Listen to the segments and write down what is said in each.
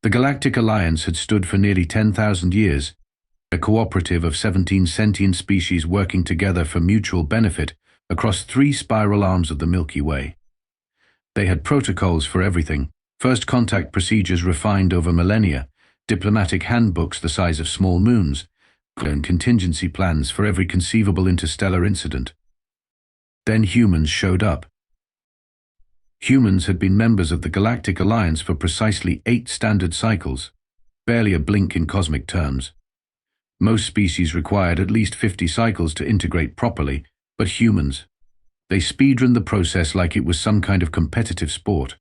The Galactic Alliance had stood for nearly 10,000 years, a cooperative of 17 sentient species working together for mutual benefit across 3 spiral arms of the Milky Way. They had protocols for everything, first contact procedures refined over millennia, diplomatic handbooks the size of small moons, and contingency plans for every conceivable interstellar incident. Then humans showed up. Humans had been members of the Galactic Alliance for precisely 8 standard cycles, barely a blink in cosmic terms. Most species required at least 50 cycles to integrate properly, but humans, they speedrun the process like it was some kind of competitive sport.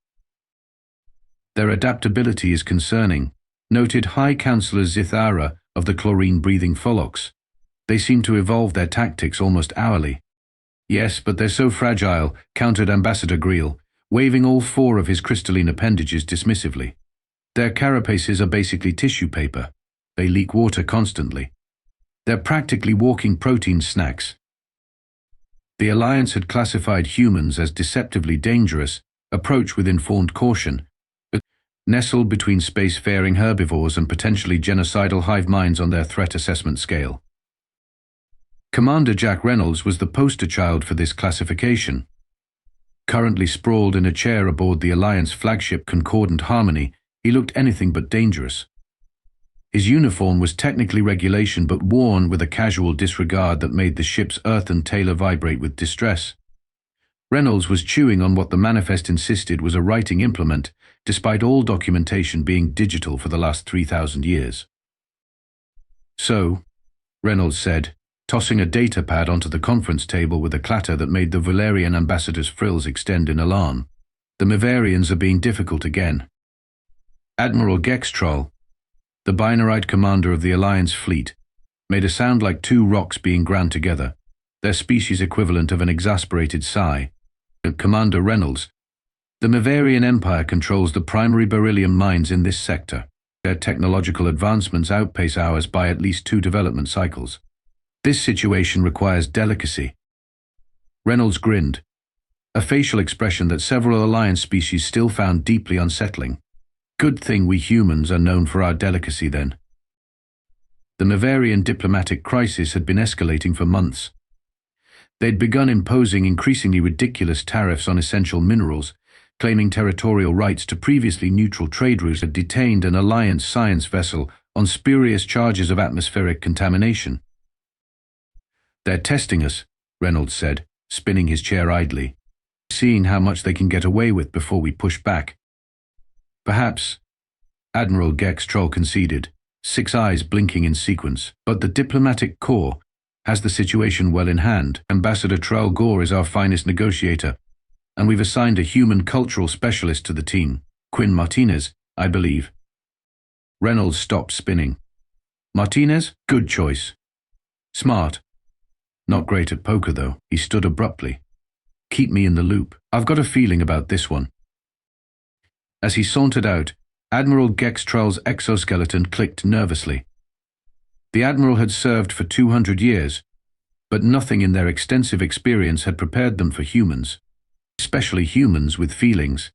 Their adaptability is concerning, noted High Counselor Zithara of the chlorine-breathing Pholox. They seem to evolve their tactics almost hourly. Yes, but they're so fragile, countered Ambassador Greel, waving all 4 of his crystalline appendages dismissively. Their carapaces are basically tissue paper. They leak water constantly. They're practically walking protein snacks. The Alliance had classified humans as deceptively dangerous, approach with informed caution, but nestled between spacefaring herbivores and potentially genocidal hive minds on their threat assessment scale. Commander Jack Reynolds was the poster child for this classification. Currently sprawled in a chair aboard the Alliance flagship Concordant Harmony, he looked anything but dangerous. His uniform was technically regulation but worn with a casual disregard that made the ship's earthen tailor vibrate with distress. Reynolds was chewing on what the manifest insisted was a writing implement, despite all documentation being digital for the last 3,000 years. So, Reynolds said, tossing a data pad onto the conference table with a clatter that made the Valerian ambassador's frills extend in alarm. The Mavarians are being difficult again. Admiral Gextrol, the binarite commander of the Alliance fleet, made a sound like 2 rocks being ground together, their species equivalent of an exasperated sigh. Commander Reynolds, the Mavarian Empire controls the primary beryllium mines in this sector. Their technological advancements outpace ours by at least 2 development cycles. This situation requires delicacy. Reynolds grinned, a facial expression that several Alliance species still found deeply unsettling. Good thing we humans are known for our delicacy then. The Mavarian diplomatic crisis had been escalating for months. They'd begun imposing increasingly ridiculous tariffs on essential minerals, claiming territorial rights to previously neutral trade routes, had detained an Alliance science vessel on spurious charges of atmospheric contamination. They're testing us, Reynolds said, spinning his chair idly, seeing how much they can get away with before we push back. Perhaps, Admiral Gextrol conceded, 6 eyes blinking in sequence, but the diplomatic corps has the situation well in hand. Ambassador Trell Gore is our finest negotiator, and we've assigned a human cultural specialist to the team, Quinn Martinez, I believe. Reynolds stopped spinning. Martinez? Good choice. Smart. Not great at poker, though. He stood abruptly. Keep me in the loop. I've got a feeling about this one. As he sauntered out, Admiral Gextrol's exoskeleton clicked nervously. The Admiral had served for 200 years, but nothing in their extensive experience had prepared them for humans, especially humans with feelings.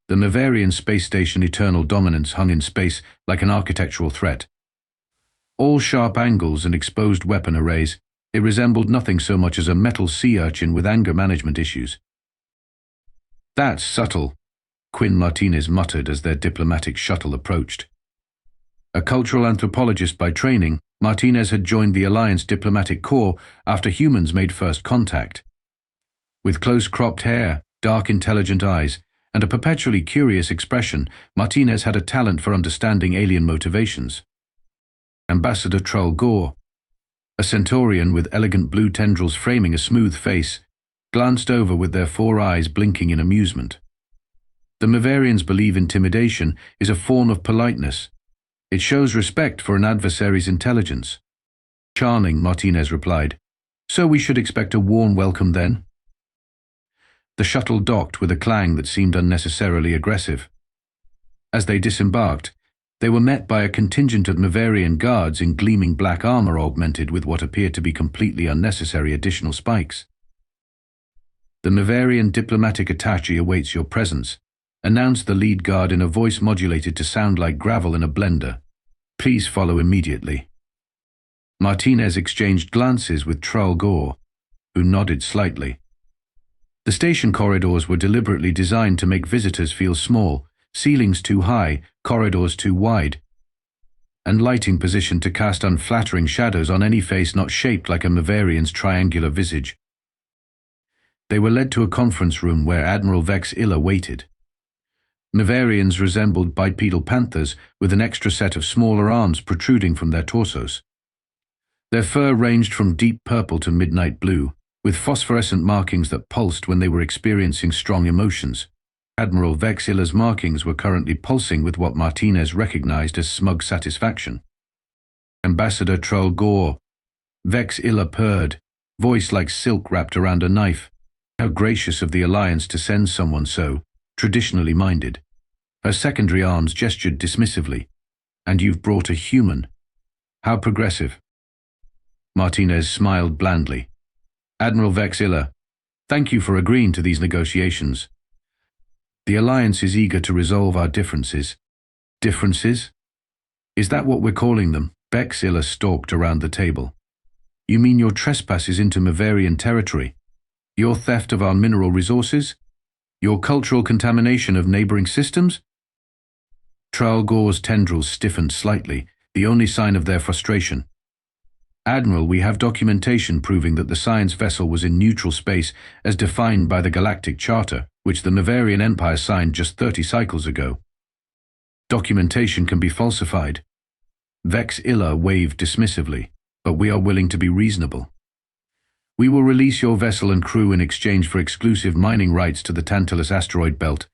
The Mavarian space station Eternal Dominance hung in space like an architectural threat. All sharp angles and exposed weapon arrays, it resembled nothing so much as a metal sea urchin with anger management issues. That's subtle, Quinn Martinez muttered as their diplomatic shuttle approached. A cultural anthropologist by training, Martinez had joined the Alliance diplomatic corps after humans made first contact. With close-cropped hair, dark intelligent eyes, and a perpetually curious expression, Martinez had a talent for understanding alien motivations. Ambassador Trell Gore, a centaurian with elegant blue tendrils framing a smooth face, glanced over with their 4 eyes blinking in amusement. The Mavarians believe intimidation is a form of politeness. It shows respect for an adversary's intelligence. Charming, Martinez replied. So we should expect a warm welcome then? The shuttle docked with a clang that seemed unnecessarily aggressive. As they disembarked, they were met by a contingent of Mavarian guards in gleaming black armor augmented with what appeared to be completely unnecessary additional spikes. The Mavarian diplomatic attaché awaits your presence, announced the lead guard in a voice modulated to sound like gravel in a blender. "Please follow immediately." Martinez exchanged glances with Trull Gore, who nodded slightly. The station corridors were deliberately designed to make visitors feel small, ceilings too high, corridors too wide, and lighting positioned to cast unflattering shadows on any face not shaped like a Maverian's triangular visage. They were led to a conference room where Admiral Vex Illa waited. Maverians resembled bipedal panthers with an extra set of smaller arms protruding from their torsos. Their fur ranged from deep purple to midnight blue, with phosphorescent markings that pulsed when they were experiencing strong emotions. Admiral Vex Illa's markings were currently pulsing with what Martinez recognized as smug satisfaction. "Ambassador Trull Gore," Vex Illa purred, voice like silk wrapped around a knife. "How gracious of the Alliance to send someone so traditionally minded." Her secondary arms gestured dismissively. "And you've brought a human. How progressive." Martinez smiled blandly. "Admiral Vex Illa, thank you for agreeing to these negotiations. The Alliance is eager to resolve our differences." "Differences? Is that what we're calling them?" Vex Illa stalked around the table. "You mean your trespasses into Maverian territory? Your theft of our mineral resources? Your cultural contamination of neighboring systems?" Trull Gore's tendrils stiffened slightly, the only sign of their frustration. "Admiral, we have documentation proving that the science vessel was in neutral space as defined by the Galactic Charter, which the Maverian Empire signed just 30 cycles ago. Documentation can be falsified." Vex Illa waved dismissively, "But we are willing to be reasonable. We will release your vessel and crew in exchange for exclusive mining rights to the Tantalus asteroid belt,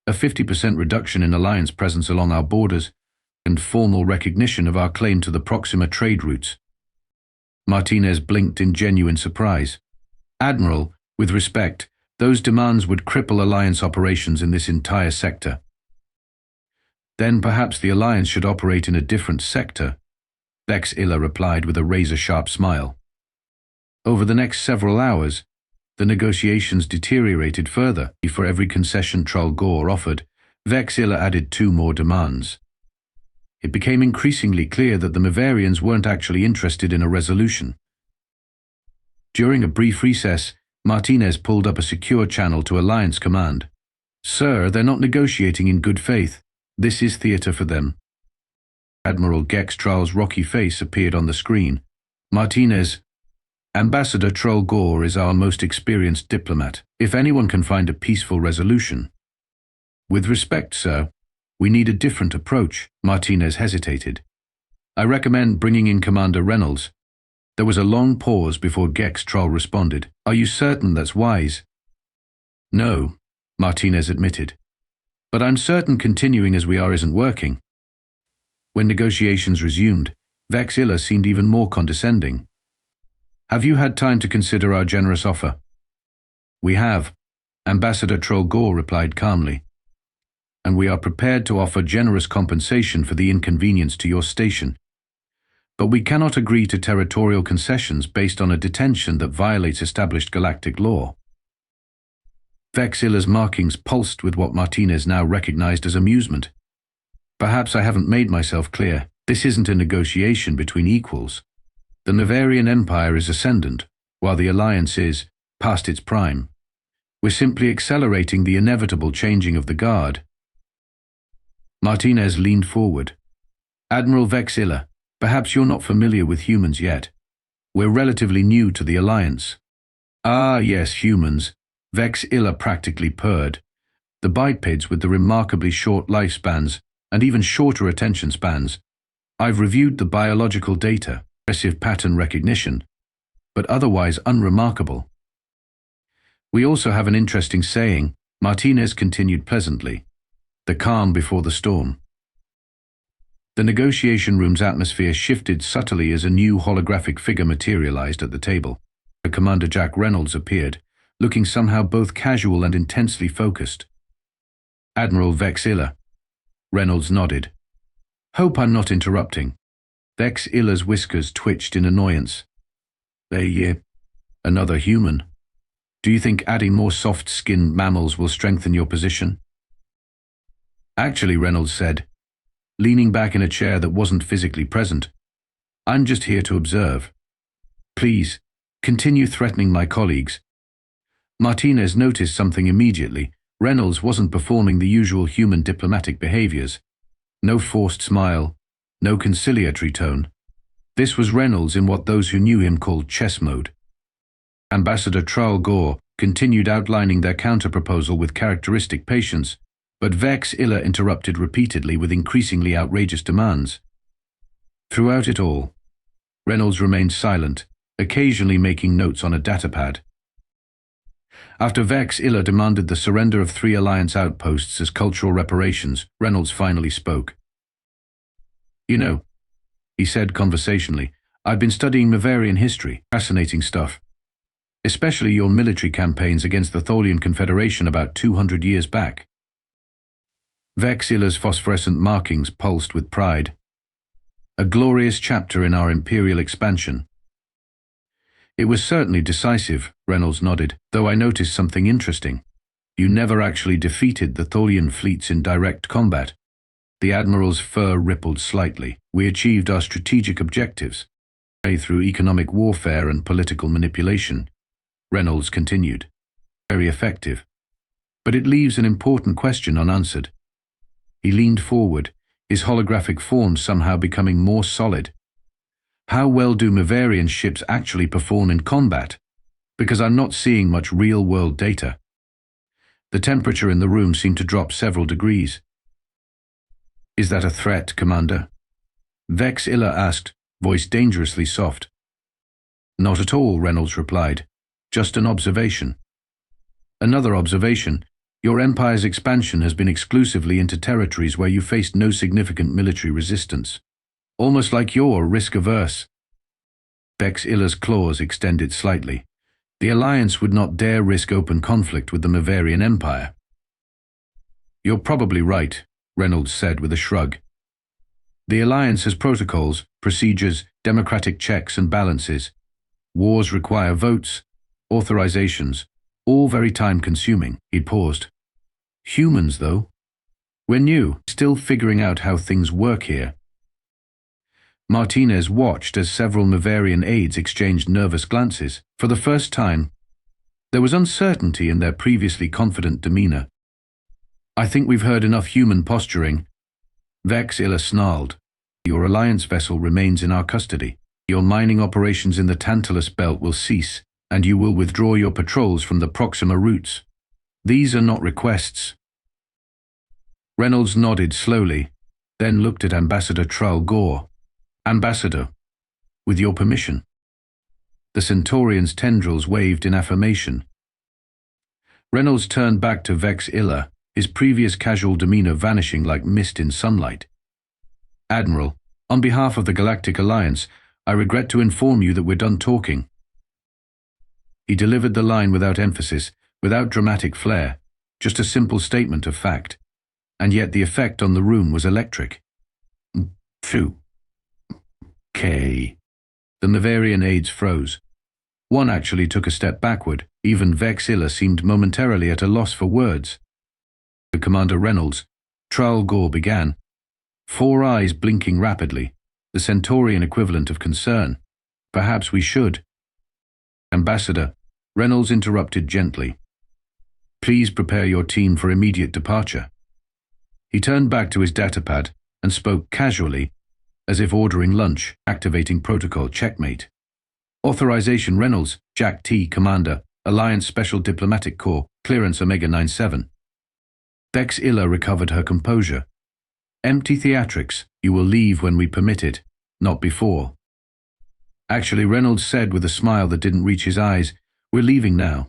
a 50% reduction in Alliance presence along our borders, and formal recognition of our claim to the Proxima trade routes." Martinez blinked in genuine surprise. "Admiral, with respect, those demands would cripple Alliance operations in this entire sector." "Then perhaps the Alliance should operate in a different sector," Vex Illa replied with a razor-sharp smile. Over the next several hours, the negotiations deteriorated further. For every concession Trull Gore offered, Vex Illa added 2 more demands. It became increasingly clear that the Maverians weren't actually interested in a resolution. During a brief recess, Martinez pulled up a secure channel to Alliance Command. "Sir, they're not negotiating in good faith. This is theater for them." Admiral Gex Trull's rocky face appeared on the screen. "Martinez, Ambassador Trull Gore is our most experienced diplomat. If anyone can find a peaceful resolution." "With respect, sir, we need a different approach." Martinez hesitated. "I recommend bringing in Commander Reynolds." There was a long pause before Gex Trull responded. "Are you certain that's wise?" "No," Martinez admitted. "But I'm certain continuing as we are isn't working." When negotiations resumed, Vex Illa seemed even more condescending. "Have you had time to consider our generous offer?" "We have," Ambassador Trull Gore replied calmly. "And we are prepared to offer generous compensation for the inconvenience to your station. But we cannot agree to territorial concessions based on a detention that violates established galactic law." Vex Illa's markings pulsed with what Martinez now recognized as amusement. "Perhaps I haven't made myself clear. This isn't a negotiation between equals. The Maverian Empire is ascendant, while the Alliance is past its prime. We're simply accelerating the inevitable changing of the guard." Martinez leaned forward. "Admiral Vex Illa, perhaps you're not familiar with humans yet. We're relatively new to the Alliance." "Ah, yes, humans," Vex Illa practically purred. "The bipeds with the remarkably short lifespans and even shorter attention spans. I've reviewed the biological data, impressive pattern recognition, but otherwise unremarkable." "We also have an interesting saying," Martinez continued pleasantly, "the calm before the storm." The negotiation room's atmosphere shifted subtly as a new holographic figure materialized at the table. Commander Jack Reynolds appeared, looking somehow both casual and intensely focused. "Admiral Vex Illa." Reynolds nodded. "Hope I'm not interrupting." Vex Illa's whiskers twitched in annoyance. Another human. Do you think adding more soft-skinned mammals will strengthen your position?" Actually, Reynolds said, leaning back in a chair that wasn't physically present, I'm just here to observe. Please, continue threatening my colleagues. Martinez noticed something immediately. Reynolds wasn't performing the usual human diplomatic behaviors. No forced smile, no conciliatory tone. This was Reynolds in what those who knew him called chess mode. Ambassador Trull Gore continued outlining their counter-proposal with characteristic patience, but Vex Illa interrupted repeatedly with increasingly outrageous demands. Throughout it all, Reynolds remained silent, occasionally making notes on a datapad. After Vex Illa demanded the surrender of 3 Alliance outposts as cultural reparations, Reynolds finally spoke. You know, he said conversationally, I've been studying Maverian history, fascinating stuff. Especially your military campaigns against the Tholian Confederation about 200 years back. Vex Illa's phosphorescent markings pulsed with pride. A glorious chapter in our imperial expansion. It was certainly decisive, Reynolds nodded, though I noticed something interesting. You never actually defeated the Tholian fleets in direct combat. The Admiral's fur rippled slightly. We achieved our strategic objectives through economic warfare and political manipulation. Reynolds continued. Very effective. But it leaves an important question unanswered. He leaned forward, his holographic form somehow becoming more solid. How well do Maverian ships actually perform in combat? Because I'm not seeing much real-world data. The temperature in the room seemed to drop several degrees. Is that a threat, Commander? Vex Illa asked, voice dangerously soft. Not at all, Reynolds replied. Just an observation. Another observation. Your empire's expansion has been exclusively into territories where you faced no significant military resistance. Almost like you're risk-averse. Vex Illa's claws extended slightly. The Alliance would not dare risk open conflict with the Maverian Empire. You're probably right, Reynolds said with a shrug. The Alliance has protocols, procedures, democratic checks and balances. Wars require votes, authorizations, all very time-consuming. He paused. Humans, though? We're new, still figuring out how things work here. Martinez watched as several Maverian aides exchanged nervous glances. For the first time, there was uncertainty in their previously confident demeanor. I think we've heard enough human posturing. Vex Illa snarled. Your Alliance vessel remains in our custody. Your mining operations in the Tantalus Belt will cease, and you will withdraw your patrols from the Proxima routes. These are not requests. Reynolds nodded slowly, then looked at Ambassador Trull Gore. Ambassador, with your permission. The Centaurian's tendrils waved in affirmation. Reynolds turned back to Vex Illa, his previous casual demeanor vanishing like mist in sunlight. Admiral, on behalf of the Galactic Alliance, I regret to inform you that we're done talking. He delivered the line without emphasis, without dramatic flair, just a simple statement of fact. And yet the effect on the room was electric. Phew. Okay. The Maverian aides froze. One actually took a step backward. Even Vex Illa seemed momentarily at a loss for words. Commander Reynolds, Trull Gore began, 4 eyes blinking rapidly, the Centaurian equivalent of concern. Perhaps we should. Ambassador, Reynolds interrupted gently. Please prepare your team for immediate departure. He turned back to his datapad and spoke casually, as if ordering lunch, activating protocol checkmate. Authorization Reynolds, Jack T, Commander, Alliance Special Diplomatic Corps, clearance Omega 97. Vex Illa recovered her composure. Empty theatrics, you will leave when we permit it, not before. Actually, Reynolds said with a smile that didn't reach his eyes, we're leaving now.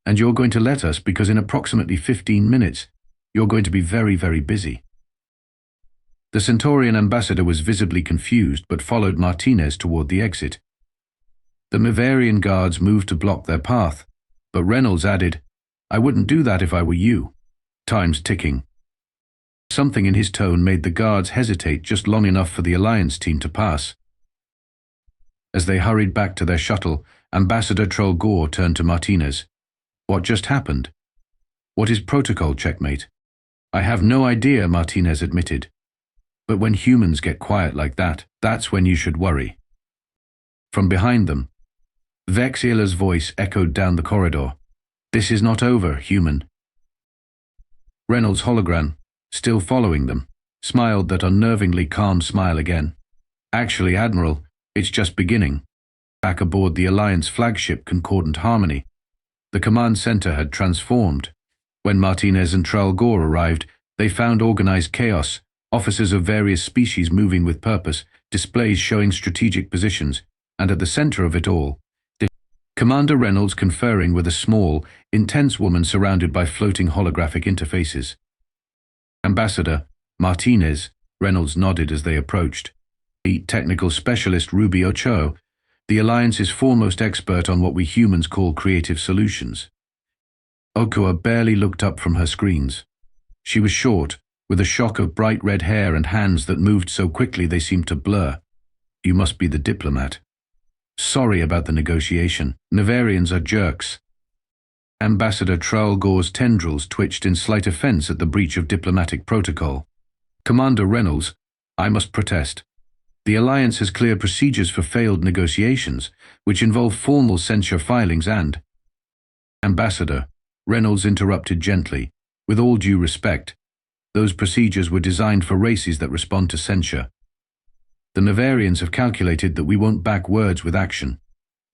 And you're going to let us because in approximately 15 minutes, you're going to be very, very busy. The Centaurian ambassador was visibly confused but followed Martinez toward the exit. The Maverian guards moved to block their path, but Reynolds added, I wouldn't do that if I were you. Time's ticking. Something in his tone made the guards hesitate just long enough for the Alliance team to pass. As they hurried back to their shuttle, Ambassador Trull Gore turned to Martinez. What just happened? What is protocol checkmate? I have no idea, Martinez admitted. But when humans get quiet like that, that's when you should worry. From behind them, Vex Ila's voice echoed down the corridor. This is not over, human. Reynolds' hologram, still following them, smiled that unnervingly calm smile again. Actually, Admiral, it's just beginning. Back aboard the Alliance flagship Concordant Harmony, the command center had transformed. When Martinez and Trell Gore arrived, they found organized chaos, officers of various species moving with purpose, displays showing strategic positions, and at the center of it all, Commander Reynolds conferring with a small, intense woman surrounded by floating holographic interfaces. Ambassador Martinez, Reynolds nodded as they approached. The technical specialist Ruby Ochoa, the Alliance's foremost expert on what we humans call creative solutions. Ochoa barely looked up from her screens. She was short, with a shock of bright red hair and hands that moved so quickly they seemed to blur. You must be the diplomat. Sorry about the negotiation. Navarians are jerks. Ambassador Trell Gore's tendrils twitched in slight offense at the breach of diplomatic protocol. Commander Reynolds, I must protest. The Alliance has clear procedures for failed negotiations, which involve formal censure filings and… Ambassador, Reynolds interrupted gently. With all due respect, those procedures were designed for races that respond to censure. The Navarians have calculated that we won't back words with action.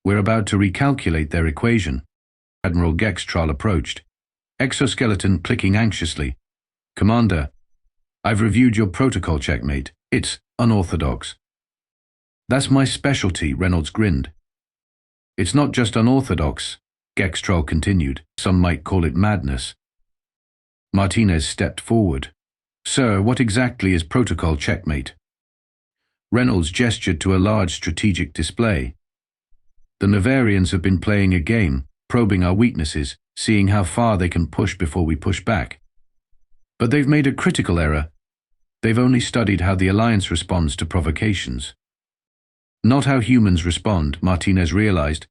We're about to recalculate their equation. Admiral Gextral approached, exoskeleton clicking anxiously. Commander, I've reviewed your protocol, checkmate. It's unorthodox. That's my specialty, Reynolds grinned. It's not just unorthodox, Gextral continued. Some might call it madness. Martinez stepped forward. Sir, what exactly is protocol, checkmate? Reynolds gestured to a large strategic display. The Navarians have been playing a game, probing our weaknesses, seeing how far they can push before we push back. But they've made a critical error. They've only studied how the Alliance responds to provocations. Not how humans respond, Martinez realized.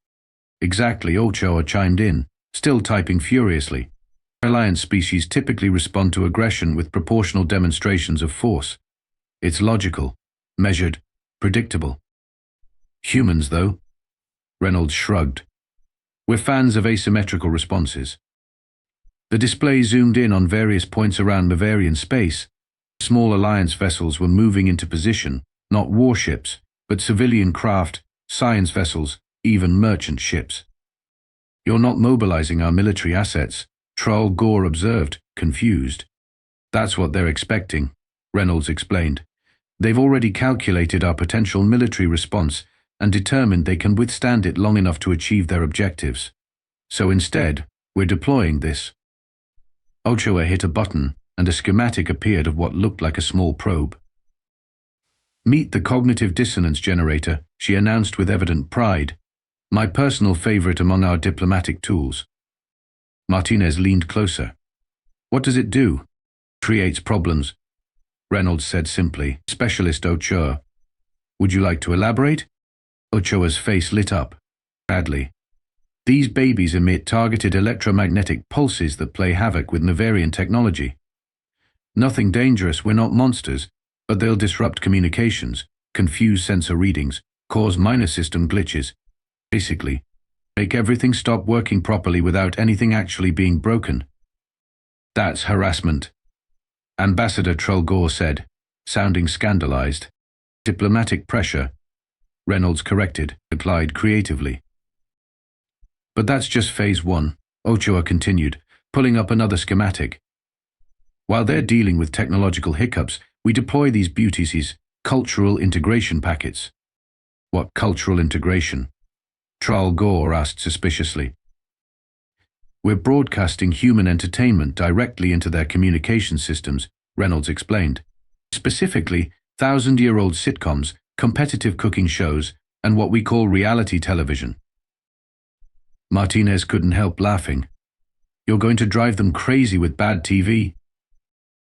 Exactly, Ochoa chimed in, still typing furiously. Alliance species typically respond to aggression with proportional demonstrations of force. It's logical, measured, predictable. Humans, though? Reynolds shrugged. We're fans of asymmetrical responses. The display zoomed in on various points around Navarian space. Small Alliance vessels were moving into position, not warships, but civilian craft, science vessels, even merchant ships. You're not mobilizing our military assets, Trell Gore observed, confused. That's what they're expecting, Reynolds explained. They've already calculated our potential military response and determined they can withstand it long enough to achieve their objectives. So instead, we're deploying this. Ochoa hit a button, and a schematic appeared of what looked like a small probe. Meet the cognitive dissonance generator, she announced with evident pride. My personal favorite among our diplomatic tools. Martinez leaned closer. What does it do? Creates problems, Reynolds said simply. Specialist Ochoa. Would you like to elaborate? Ochoa's face lit up. Badly. These babies emit targeted electromagnetic pulses that play havoc with Navarian technology. Nothing dangerous, we're not monsters, but they'll disrupt communications, confuse sensor readings, cause minor system glitches. Basically, make everything stop working properly without anything actually being broken. That's harassment, Ambassador Trell Gore said, sounding scandalized. Diplomatic pressure, Reynolds corrected, replied creatively. But that's just phase one, Ochoa continued, pulling up another schematic. While they're dealing with technological hiccups, we deploy these beauties, cultural integration packets. What cultural integration? Trell Gore asked suspiciously. We're broadcasting human entertainment directly into their communication systems, Reynolds explained. Specifically, 1,000-year-old sitcoms, competitive cooking shows, and what we call reality television. Martinez couldn't help laughing. You're going to drive them crazy with bad TV?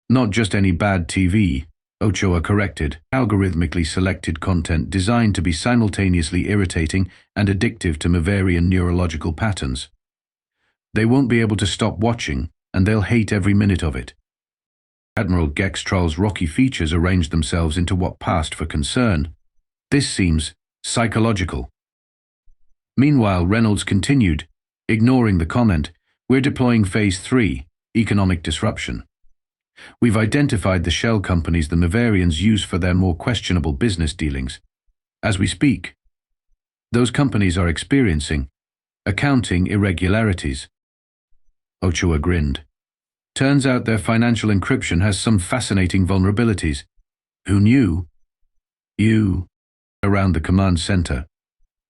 Not just any bad TV, Ochoa corrected, algorithmically selected content designed to be simultaneously irritating and addictive to Navarian neurological patterns. They won't be able to stop watching, and they'll hate every minute of it. Admiral Gextrol's rocky features arranged themselves into what passed for concern. This seems psychological. Meanwhile, Reynolds continued, ignoring the comment, "We're deploying Phase 3, economic disruption. We've identified the shell companies the Mavarians use for their more questionable business dealings. As we speak, those companies are experiencing accounting irregularities." Ochoa grinned. "Turns out their financial encryption has some fascinating vulnerabilities. Who knew?" "You." Around the command center,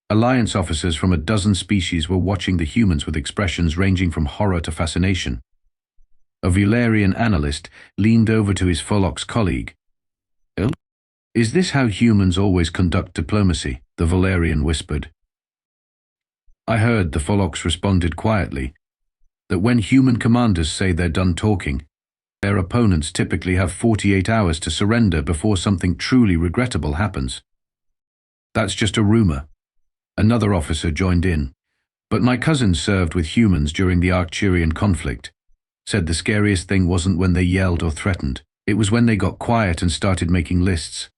Alliance officers from a dozen species were watching the humans with expressions ranging from horror to fascination. A Vularian analyst leaned over to his Pholox colleague. "Is this how humans always conduct diplomacy?" the Vularian whispered. "I heard," the Pholox responded quietly, "that when human commanders say they're done talking, their opponents typically have 48 hours to surrender before something truly regrettable happens." "That's just a rumor." Another officer joined in. "But my cousin served with humans during the Arcturian conflict. Said the scariest thing wasn't when they yelled or threatened. It was when they got quiet and started making lists."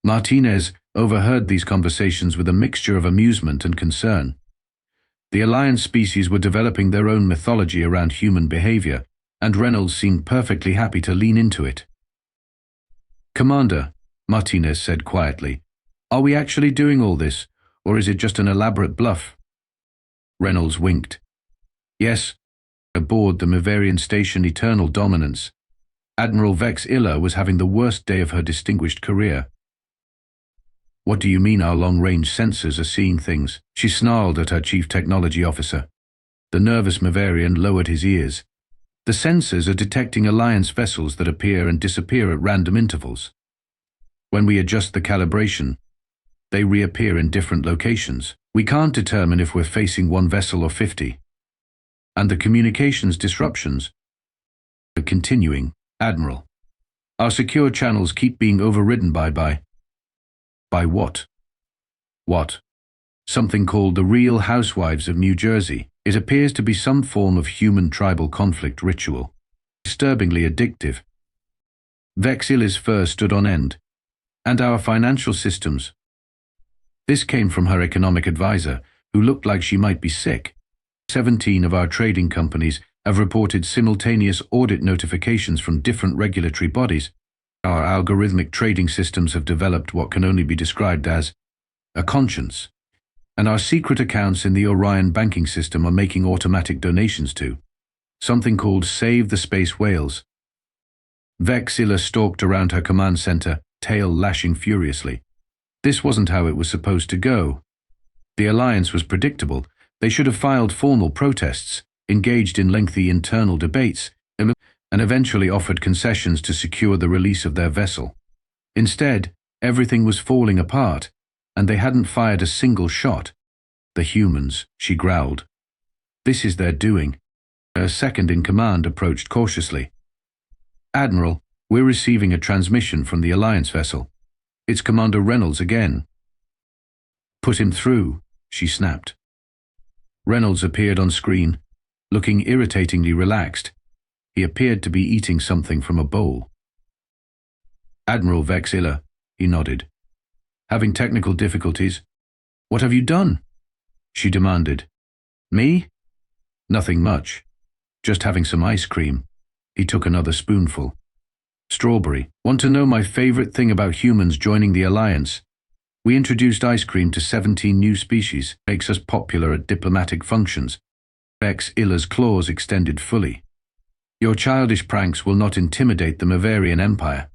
Martinez overheard these conversations with a mixture of amusement and concern. The Alliance species were developing their own mythology around human behavior, and Reynolds seemed perfectly happy to lean into it. "Commander," Martinez said quietly, "are we actually doing all this, or is it just an elaborate bluff?" Reynolds winked. "Yes." Aboard the Mavarian station Eternal Dominance, Admiral Vex Illa was having the worst day of her distinguished career. "What do you mean our long-range sensors are seeing things?" she snarled at her chief technology officer. The nervous Mavarian lowered his ears. "The sensors are detecting Alliance vessels that appear and disappear at random intervals. When we adjust the calibration, they reappear in different locations. We can't determine if we're facing one vessel or 50. And the communications disruptions are continuing, Admiral. Our secure channels keep being overridden by what? What? Something called the Real Housewives of New Jersey. It appears to be some form of human tribal conflict ritual. Disturbingly addictive. Vex Illa's fur stood on end. And our financial systems. This came from her economic advisor, who looked like she might be sick. 17 of our trading companies have reported simultaneous audit notifications from different regulatory bodies. Our algorithmic trading systems have developed what can only be described as a conscience. And our secret accounts in the Orion banking system are making automatic donations to something called Save the Space Whales. Vex Illa stalked around her command center, tail lashing furiously. This wasn't how it was supposed to go. The Alliance was predictable. They should have filed formal protests, engaged in lengthy internal debates, and eventually offered concessions to secure the release of their vessel. Instead, everything was falling apart, and they hadn't fired a single shot. "The humans," she growled. "This is their doing." Her second-in-command approached cautiously. "Admiral, we're receiving a transmission from the Alliance vessel. It's Commander Reynolds again." "Put him through," she snapped. Reynolds appeared on screen, looking irritatingly relaxed. He appeared to be eating something from a bowl. "Admiral Vex Illa," he nodded. "Having technical difficulties." "What have you done?" she demanded. "Me? Nothing much. Just having some ice cream." He took another spoonful. "Strawberry. Want to know my favorite thing about humans joining the Alliance? We introduced ice cream to 17 new species, makes us popular at diplomatic functions." Vex Illa's claws extended fully. "Your childish pranks will not intimidate the Mavarian Empire.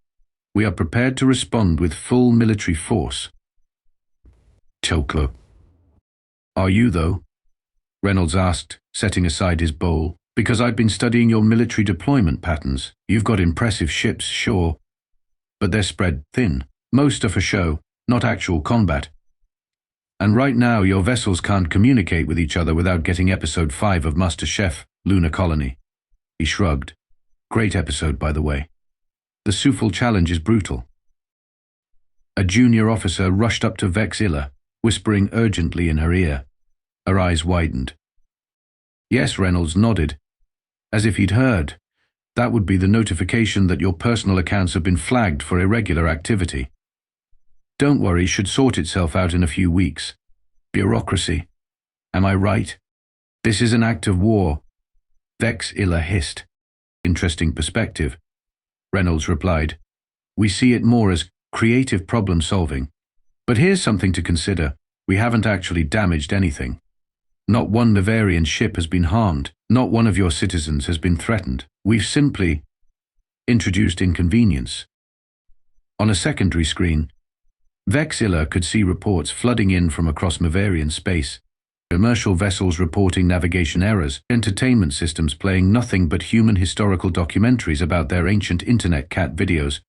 We are prepared to respond with full military force." "Chocolate." "Are you, though?" Reynolds asked, setting aside his bowl. "Because I've been studying your military deployment patterns. You've got impressive ships, sure, but they're spread thin. Most are for show, not actual combat. And right now your vessels can't communicate with each other without getting episode 5 of MasterChef, Lunar Colony." He shrugged. "Great episode, by the way. The Sufal challenge is brutal." A junior officer rushed up to Vex Illa, whispering urgently in her ear. Her eyes widened. Yes, Reynolds nodded, as if he'd heard. That would be the notification that your personal accounts have been flagged for irregular activity. Don't worry, should sort itself out in a few weeks. Bureaucracy. Am I right? This is an act of war. Vex Illa hissed. Interesting perspective. Reynolds replied. We see it more as creative problem solving. But here's something to consider. We haven't actually damaged anything. Not one Navarian ship has been harmed. Not one of your citizens has been threatened. We've simply introduced inconvenience. On a secondary screen, Vexilla could see reports flooding in from across Navarian space. Commercial vessels reporting navigation errors, entertainment systems playing nothing but human historical documentaries about their ancient internet cat videos,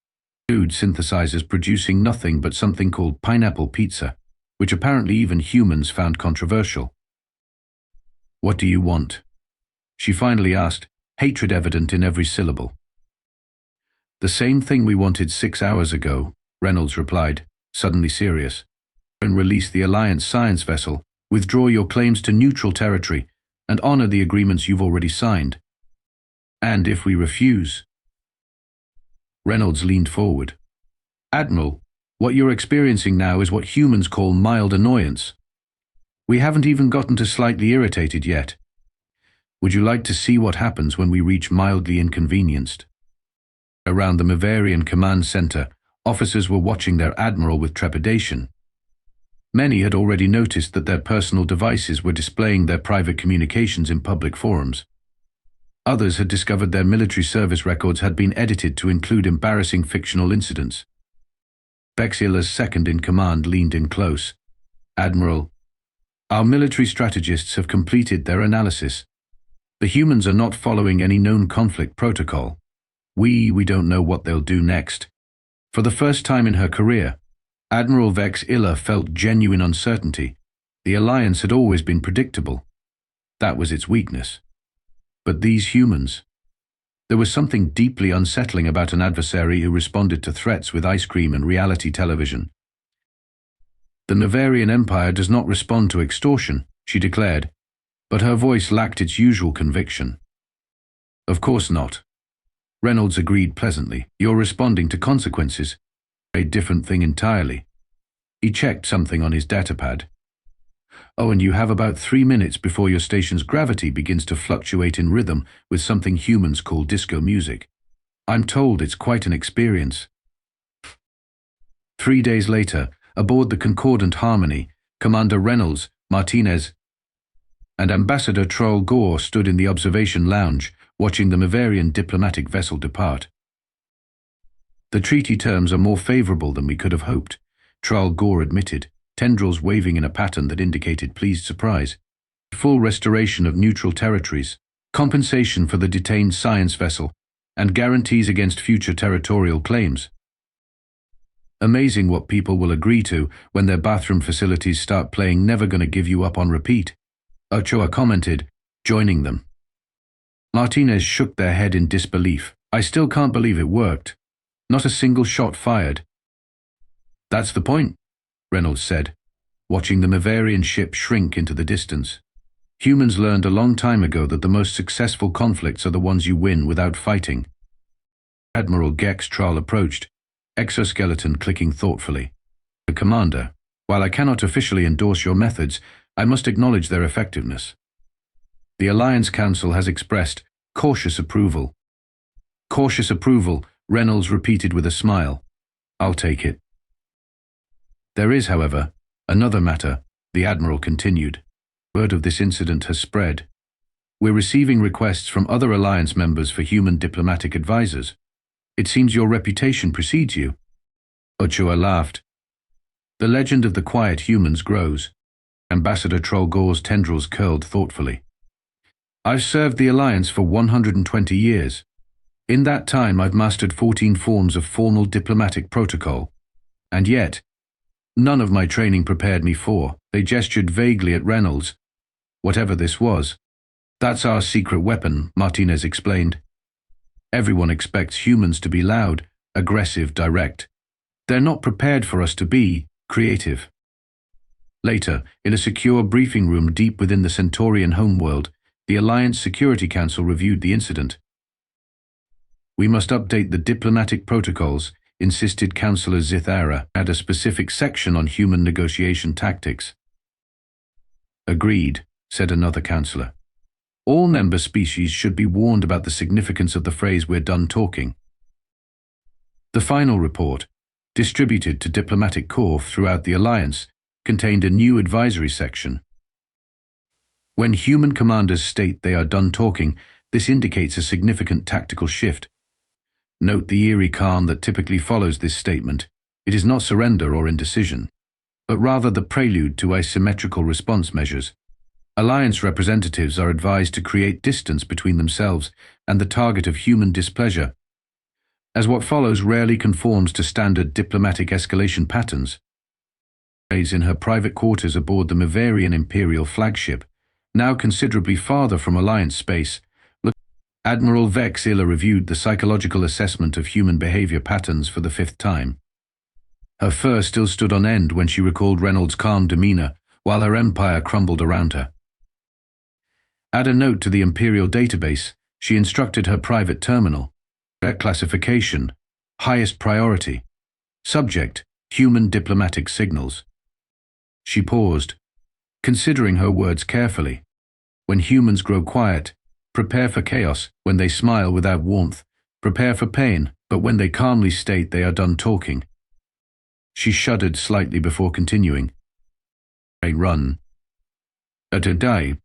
food synthesizers producing nothing but something called pineapple pizza, which apparently even humans found controversial. What do you want? She finally asked, hatred evident in every syllable. The same thing we wanted 6 hours ago, Reynolds replied, suddenly serious. And release the Alliance science vessel, withdraw your claims to neutral territory, and honor the agreements you've already signed. And if we refuse? Reynolds leaned forward. Admiral, what you're experiencing now is what humans call mild annoyance. We haven't even gotten to slightly irritated yet. Would you like to see what happens when we reach mildly inconvenienced? Around the Mavarian command center, officers were watching their admiral with trepidation. Many had already noticed that their personal devices were displaying their private communications in public forums. Others had discovered their military service records had been edited to include embarrassing fictional incidents. Vexilla's second-in-command leaned in close. Admiral, our military strategists have completed their analysis. The humans are not following any known conflict protocol. We don't know what they'll do next. For the first time in her career, Admiral Vex Illa felt genuine uncertainty. The Alliance had always been predictable. That was its weakness. But these humans... There was something deeply unsettling about an adversary who responded to threats with ice cream and reality television. The Navarian Empire does not respond to extortion, she declared, but her voice lacked its usual conviction. Of course not. Reynolds agreed pleasantly. You're responding to consequences. A different thing entirely. He checked something on his datapad. Oh, and you have about 3 minutes before your station's gravity begins to fluctuate in rhythm with something humans call disco music. I'm told it's quite an experience. 3 days later, aboard the Concordant Harmony, Commander Reynolds, Martinez, and Ambassador Troll Gore stood in the observation lounge, watching the Mavarian diplomatic vessel depart. The treaty terms are more favorable than we could have hoped, Troll Gore admitted, tendrils waving in a pattern that indicated pleased surprise. Full restoration of neutral territories, compensation for the detained science vessel, and guarantees against future territorial claims. Amazing what people will agree to when their bathroom facilities start playing Never Gonna Give You Up on repeat, Ochoa commented, joining them. Martinez shook their head in disbelief. I still can't believe it worked. Not a single shot fired. That's the point, Reynolds said, watching the Mavarian ship shrink into the distance. Humans learned a long time ago that the most successful conflicts are the ones you win without fighting. Admiral Gex Traal approached, exoskeleton clicking thoughtfully. The commander, while I cannot officially endorse your methods, I must acknowledge their effectiveness. The Alliance Council has expressed cautious approval. Cautious approval, Reynolds repeated with a smile. I'll take it. There is, however, another matter, the Admiral continued. Word of this incident has spread. We're receiving requests from other Alliance members for human diplomatic advisors. It seems your reputation precedes you. Ochoa laughed. The legend of the quiet humans grows. Ambassador Troll Gore's tendrils curled thoughtfully. I've served the Alliance for 120 years. In that time, I've mastered 14 forms of formal diplomatic protocol. And yet, none of my training prepared me for. They gestured vaguely at Reynolds. Whatever this was. That's our secret weapon, Martinez explained. Everyone expects humans to be loud, aggressive, direct. They're not prepared for us to be creative. Later, in a secure briefing room deep within the Centaurian homeworld, the Alliance Security Council reviewed the incident. We must update the diplomatic protocols, insisted Councillor Zithara, add a specific section on human negotiation tactics. Agreed, said another councillor. All member species should be warned about the significance of the phrase "we're done talking." The final report, distributed to diplomatic corps throughout the Alliance, contained a new advisory section. When human commanders state they are done talking, this indicates a significant tactical shift. Note the eerie calm that typically follows this statement. It is not surrender or indecision, but rather the prelude to asymmetrical response measures. Alliance representatives are advised to create distance between themselves and the target of human displeasure, as what follows rarely conforms to standard diplomatic escalation patterns. In her private quarters aboard the Mavarian Imperial flagship, now considerably farther from Alliance space, Admiral Vex Illa reviewed the psychological assessment of human behavior patterns for the 5th time. Her fur still stood on end when she recalled Reynolds' calm demeanor, while her empire crumbled around her. Add a note to the Imperial database, she instructed her private terminal. Classification, highest priority. Subject, human diplomatic signals. She paused, considering her words carefully. When humans grow quiet, prepare for chaos. When they smile without warmth, prepare for pain. But when they calmly state they are done talking. She shuddered slightly before continuing. Run. At a day,